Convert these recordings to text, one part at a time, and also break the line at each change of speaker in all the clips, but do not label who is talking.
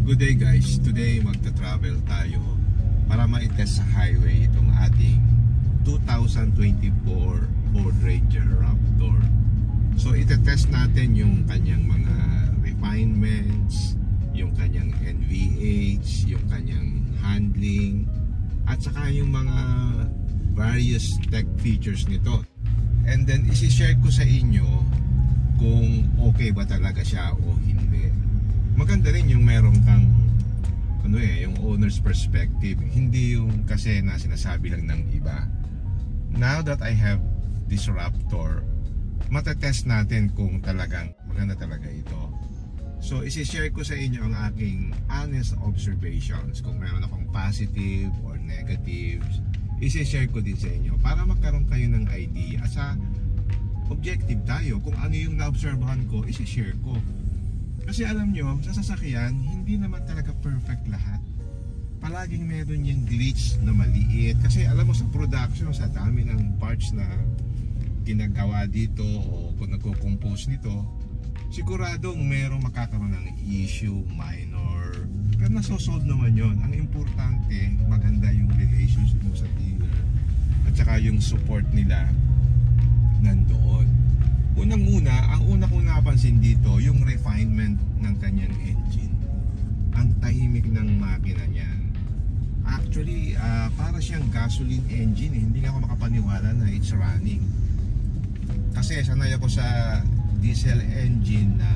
Good day guys, today magta-travel tayo para ma-test sa highway itong ating 2024 Ford Ranger Raptor. So itetest natin yung kanyang mga refinements, yung kanyang NVH, yung kanyang handling, at saka yung mga various tech features nito. And then isi-share ko sa inyo kung okay ba talaga siya o hindi. Maganda rin yung meron kang yung owner's perspective, hindi yung kasi na sinasabi lang ng iba. Now that I have this Raptor, matetest natin kung talagang maganda talaga ito. So isi-share ko sa inyo ang aking honest observations. Kung meron akong positive or negatives, isi-share ko din sa inyo para magkaroon kayo ng idea. Sa objective tayo, kung ano yung na-obserbahan ko, isi-share ko. Kasi alam nyo, sa sasakyan, hindi naman talaga perfect lahat. Palaging meron yung glitch na maliit. Kasi alam mo sa production, sa dami ng parts na ginagawa dito o kung nagko-compose nito, siguradong merong makakaroon ng issue, minor. Pero nasosolve naman yon. Ang importante, maganda yung relationship mo sa dealer at saka yung support nila nandoon. Unang-una, ang una kong napansin dito, yung refinement ng kanyang engine. Ang tahimik ng makina niyan. Actually, para siyang gasoline engine. Hindi nga ako makapaniwala na it's running. Kasi sanay ako sa diesel engine na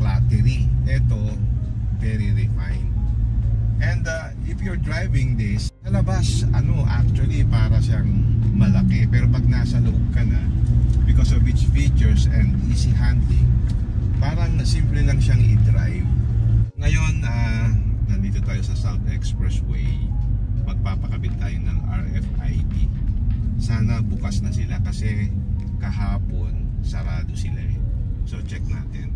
clattery. Ito, very refined. And if you're driving this, sa labas, actually para siyang malaki. Pero pag nasa loob ka na, because of its features and easy handling, parang simple lang siyang i-drive. Ngayon, nandito tayo sa South Expressway. Magpapakabit tayo ng RFID. Sana bukas na sila kasi kahapon sarado sila eh. So check natin.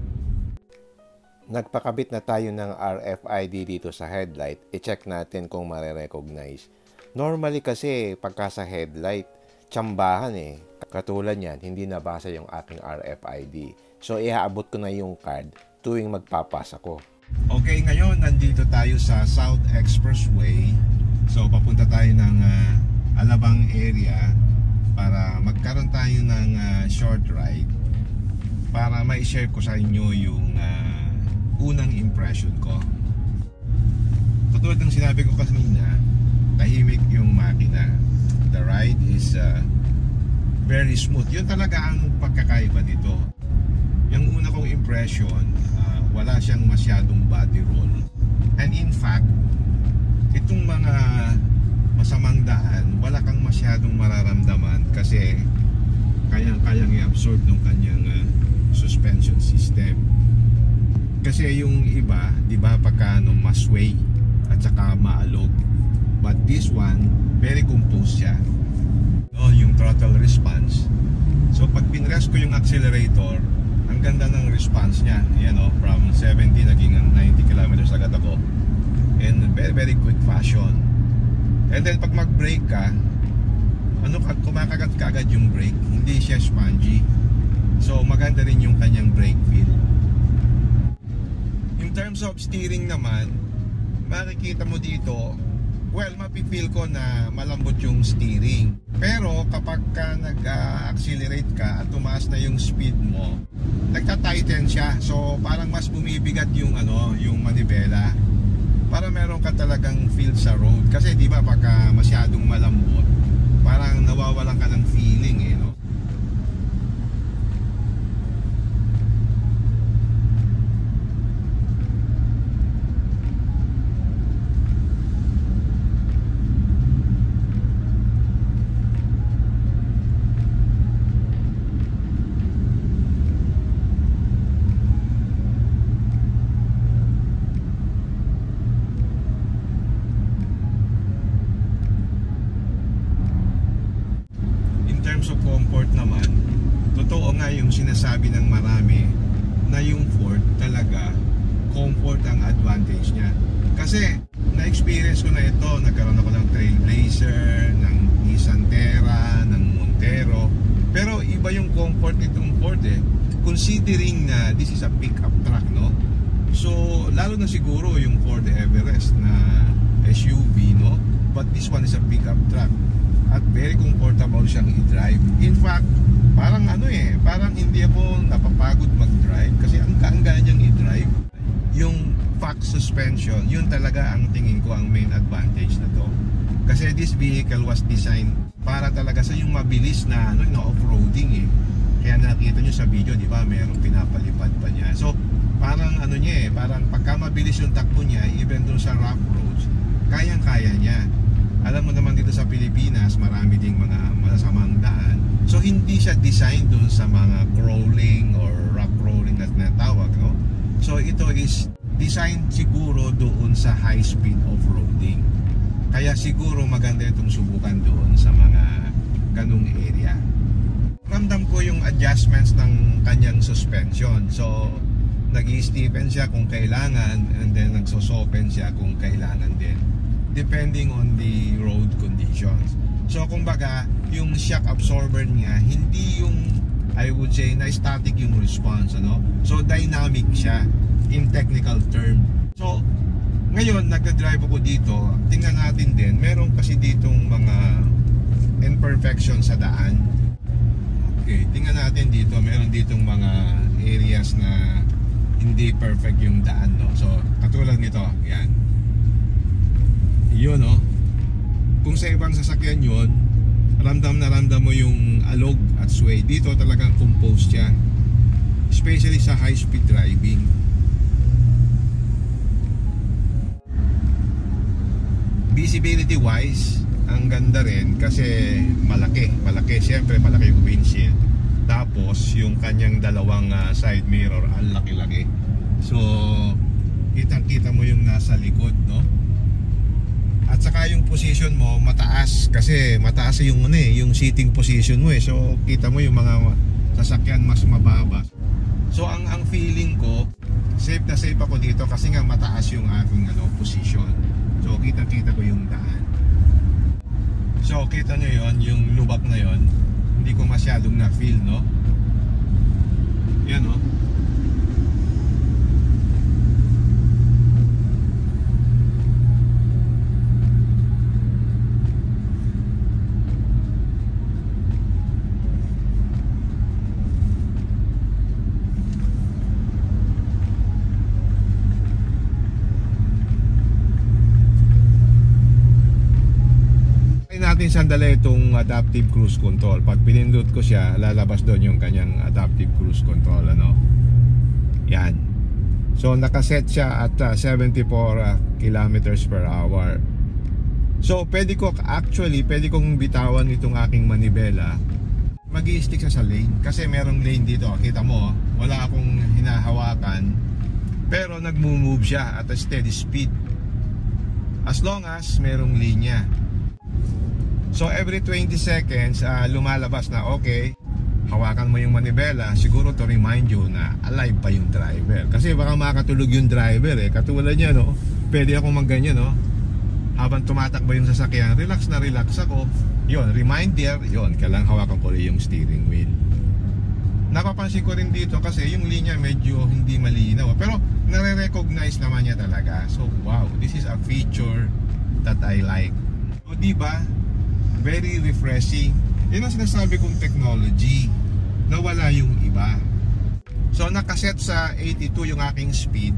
Nagpakabit na tayo ng RFID dito sa headlight. I-check natin kung mare-recognize. Normally kasi pagka sa headlight, tsambahan eh. Katulad yan, hindi nabasa yung aking RFID. So, iaabot ko na yung card tuwing magpapasa ko. Okay, ngayon nandito tayo sa South Expressway. So, papunta tayo ng Alabang area para magkaroon tayo ng short ride para ma-share ko sa inyo yung unang impression ko. Katulad ng sinabi ko kanina, tahimik yung makina. The ride is very smooth. Yun talaga ang pagkakaiba dito. Yung una kong impression, wala siyang masyadong body roll. And in fact, itong mga masamang daan, wala kang masyadong mararamdaman kasi kayang i-absorb ng kanyang suspension system. Kasi yung iba, di ba, pagka masway at saka maalog. But this one, very composed siya. Yung throttle response. So pag pinrest ko yung accelerator, ang ganda ng response niya. Ayan from 70 naging 90 kilometers agad ako. In very very quick fashion. And then pag mag-brake ka, kumakagat ka agad yung brake. Hindi siya spongy. So maganda rin yung kanyang brake feel. In terms of steering naman, makikita mo dito, mapipil ko na malambot yung steering. Pero kapag ka nag-accelerate ka at tumaas na yung speed mo, nagta-tighten siya. So parang mas bumibigat yung yung manibela. Para meron ka talagang feel sa road. Kasi di ba pagka masyadong malambot, parang nawawalan ka ng feeling no? So comfort naman, totoo nga yung sinasabi ng marami na yung Ford talaga comfort ang advantage niya. Kasi na-experience ko na ito, nagkaroon ako ng Trailblazer, ng Nissan Terra, ng Montero, pero iba yung comfort nitong Ford considering na this is a pickup truck, no? So lalo na siguro yung Ford Everest na SUV, no? But this one is a pickup truck at very comfortable siyang i-drive. In fact, parang parang hindi ako napapagod mag-drive kasi ang gaan niyang i-drive. Yung Fox suspension, yun talaga ang tingin ko ang main advantage na to. Kasi this vehicle was designed para talaga sa yung mabilis na off-roading eh. Kaya nakita nyo sa video, di ba, merong pinapalipad pa niya. So, parang parang pagka mabilis yung takbo niya, even doon sa rough roads, kayang-kaya niya. Alam mo naman dito sa Pilipinas, marami ding mga masasamang daan. So, hindi siya designed doon sa mga crawling or rough crawling na tinatawag, no? So, ito is designed siguro doon sa high-speed off-roading. Kaya siguro maganda itong subukan doon sa mga ganung area. Ramdam ko yung adjustments ng kanyang suspension. So, nag-i-stiffen siya kung kailangan and then nagsosopen siya kung kailangan din. Depending on the road conditions. So, kumbaga, yung shock absorber niya, hindi yung, I would say, na static yung response, ano? So, dynamic siya in technical term. So, ngayon, nagka-drive ako dito, tingnan natin din, meron kasi ditong mga imperfection sa daan. Okay, tingnan natin dito, meron ditong mga areas na hindi perfect yung daan, no? So, katulad nito, yan. Yun, no? Kung sa ibang sasakyan yun, ramdam na ramdam mo yung alog at sway. Dito talagang composed siya. Especially sa high-speed driving. Visibility wise, ang ganda rin kasi malaki. Siyempre malaki yung windshield. Tapos yung kanyang dalawang side mirror, ang laki-laki. So kitang-kita mo yung nasa likod, no? At saka yung position mo mataas kasi mataas yung yung seating position mo eh. So kita mo yung mga sasakyan mas mababa. So ang feeling ko, safe na safe ako dito kasi nga mataas yung aking position. So kita-kita ko yung daan. So kita nyo yon, yung lubak na yon, hindi ko masyadong na-feel, no? Yan, no? Natin sandali itong adaptive cruise control. Pag pinindot ko siya, lalabas doon yung kanyang adaptive cruise control, ano? Yan. So nakaset siya at 74 kilometers per hour. So pwede kong bitawan itong aking manibela. Mag-i-stick siya sa lane kasi merong lane dito. Kita mo, wala akong hinahawakan, pero nagmo-move siya at a steady speed as long as merong linya. So every 20 seconds lumalabas na okay, hawakan mo yung manibela, siguro to remind you na alive pa yung driver. Kasi baka makatulog yung driver eh. Katulad niya, no? Pwede akong magganyan, no? Habang tumatakbo yung sasakyan, relax na relax ako. Yun, reminder, yun, kailangan hawakan ko rin yung steering wheel. Napapansin ko rin dito kasi yung linya medyo hindi malinaw, pero nare-recognize naman niya talaga. So wow, this is a feature that I like. O diba? Very refreshing. Yun ang sinasabi kong technology na wala yung iba. So nakaset sa 82 yung aking speed,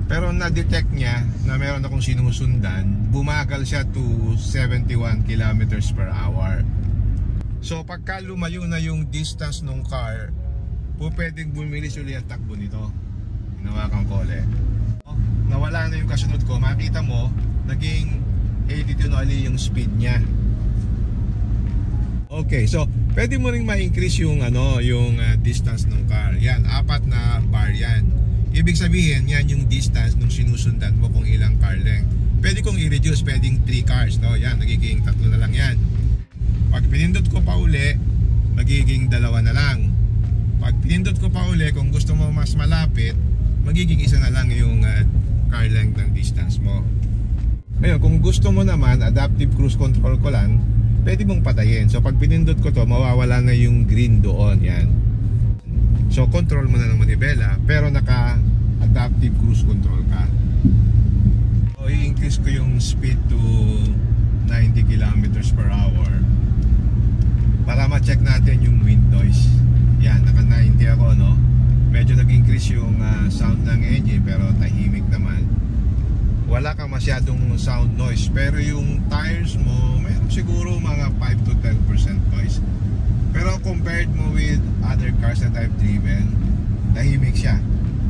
pero na-detect niya na meron akong sinusundan. Bumagal siya to 71 kilometers per hour. So pagka lumayo na yung distance ng car, pwedeng bumilis ulit ang takbo nito. Hinawakan ko ulit. Nawala na yung kasunod ko. Makita mo, naging 82 na ulit yung speed niya. Okay, so pwede mo ring ma-increase yung distance ng car. Yan, 4 na bar yan. Ibig sabihin, yan yung distance nung sinusundan mo kung ilang car length. Pwede kong i-reduce, pwedeng 3 cars, no? Yan, nagiging 3 na lang yan. Pag pinindot ko pa uli, magiging 2 na lang. Pag pinindot ko pa uli, kung gusto mo mas malapit, magiging 1 na lang yung car length ng distance mo. Ngayon, kung gusto mo naman, adaptive cruise control ko lang, pwede mong patayin. So pag pinindot ko to, mawawala na yung green doon. Yan. So control mo na ng manibela, pero naka adaptive cruise control ka. So, i-increase ko yung speed to 90 kilometers per hour para ma-check natin yung wind noise. Yan, naka 90 ako, no? Medyo nag-increase yung sound ng engine pero tahimik naman. Wala kang masyadong sound noise, pero yung tires mo meron siguro mga 5 to 10% noise. Pero compared mo with other cars that I've driven, tahimik siya,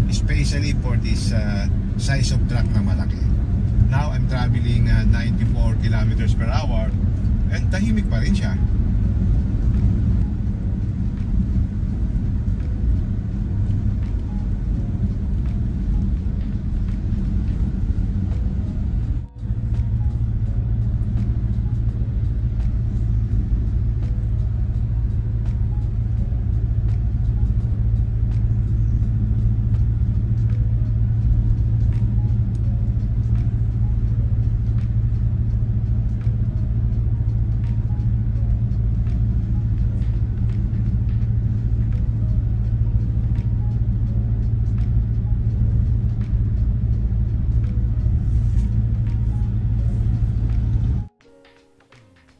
especially for this size of truck na malaki. Now I'm traveling 94 kilometers per hour and tahimik pa rin siya.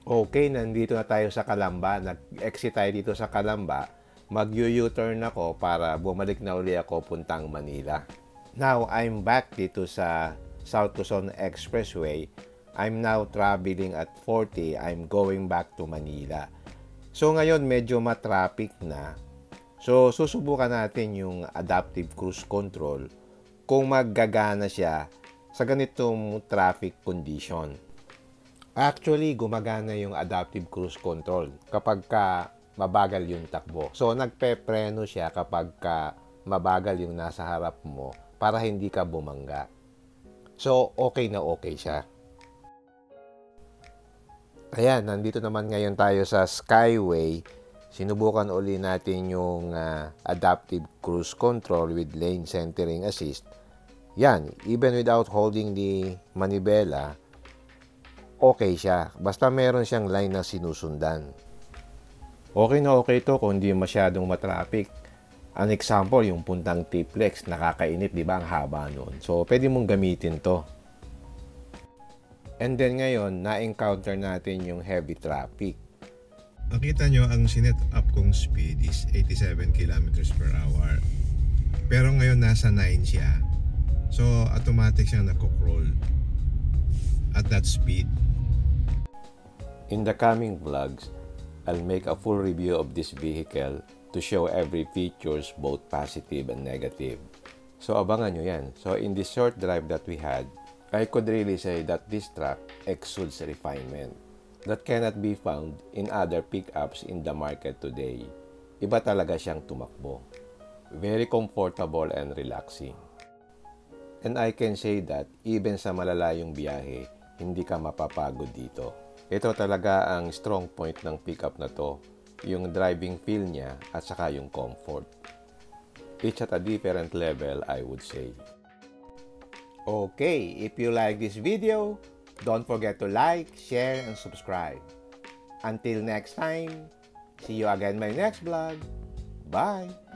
Okay, nandito na tayo sa Calamba. Nag-exit tayo dito sa Calamba. Mag-U-turn ako para bumalik na uli ako puntang Manila. Now, I'm back dito sa South Luzon Expressway. I'm now traveling at 40. I'm going back to Manila. So, ngayon medyo matraffic na. So, susubukan natin yung adaptive cruise control kung maggagana siya sa ganitong traffic condition. Actually, gumagana yung adaptive cruise control kapag ka mabagal yung takbo. So, nagpepreno siya kapag ka mabagal yung nasa harap mo para hindi ka bumangga. So, okay na okay siya. Ayan, nandito naman ngayon tayo sa Skyway. Sinubukan uli natin yung adaptive cruise control with lane centering assist. Yan, even without holding the manibela, okay siya. Basta meron siyang line na sinusundan. Okay na okay to kung hindi masyadong matraffic. An example, yung puntang T-Flex, nakakainit, di ba? Ang haba nun. So, pwede mong gamitin to. And then ngayon, na-encounter natin yung heavy traffic.
Nakita nyo, ang sinet up kong speed is 87 kilometers per hour. Pero ngayon nasa 9 siya. So, automatic siyang nako-crawl at that speed.
In the coming vlogs, I'll make a full review of this vehicle to show every features, both positive and negative. So abangan nyo yan. So in this short drive that we had, I could really say that this truck exudes refinement that cannot be found in other pickups in the market today. Iba talaga siyang tumakbo. Very comfortable and relaxing. And I can say that even sa malalayong biyahe, hindi ka mapapagod dito. Ito talaga ang strong point ng pickup na to, yung driving feel niya at saka yung comfort. It's at a different level, I would say. Okay, if you like this video, don't forget to like, share, and subscribe. Until next time, see you again in my next vlog. Bye!